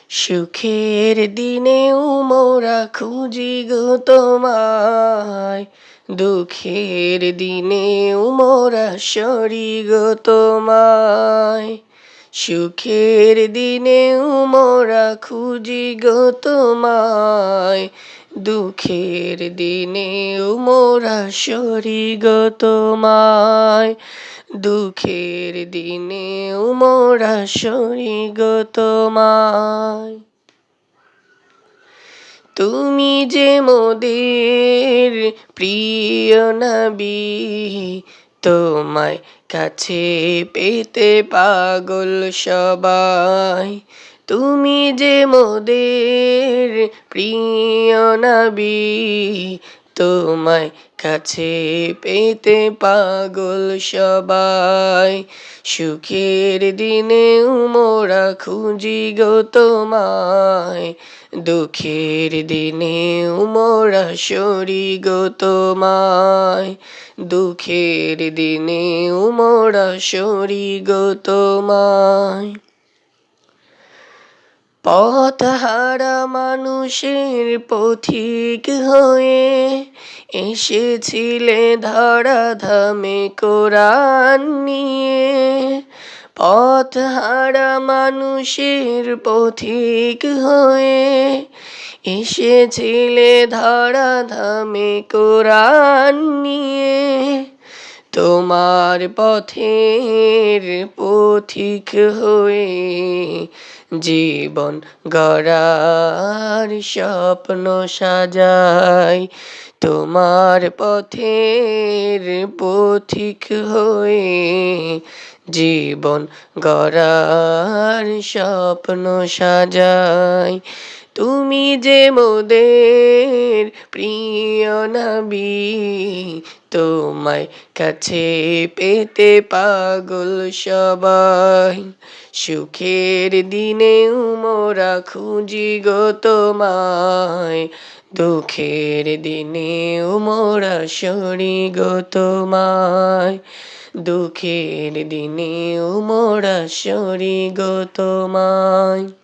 সুখের দিনেও মোরা খুঁজি গো তোমায়, দুঃখের দিনেও মোরা সরি গো তোমায়। সুখের দিনেও মোরা খুঁজি গো তোমায়, দুঃখের দিনেও মোরা সরি গো তোমায়। দুঃখের দিনেও মোরা সরি গো তোমায়। তুমি যে মোদের প্রিয় নবী, তোমায় কাছে পেতে পাগল সবাই। তুমি যে মোদের প্রিয় নবী, তোমায় কাছে পেতে পাগল সবাই। সুখের দিনেও মোরা খুঁজি গো তোমায়, দুঃখের দিনেও মোরা সরি গো তোমায়। দুঃখের দিনেও মোরা সরি গো তোমায়। পথহারা মানুষের পথিক হয়ে এসেছিলে ধরাধামে কোরআন নিয়ে। পথহারা মানুষের পথিক হয়ে এসেছিলে ধরাধামে কোরআন নিয়ে। তোমার পথের পথিক হয়ে জীবন গড়ার স্বপ্ন সাজাই। তোমার পথের পথিক হয়ে জীবন গড়ার স্বপ্ন সাজাই। তুমি যে মোদের প্রিয় নবী, তোমায় কাছে পেতে পাগল সবাই। সুখের দিনেও মোরা খুঁজি গো তোমায়, দুঃখের দিনেও মোরা সরি গো তোমায়। দুঃখের দিনেও মোরা সরি গো তোমায়।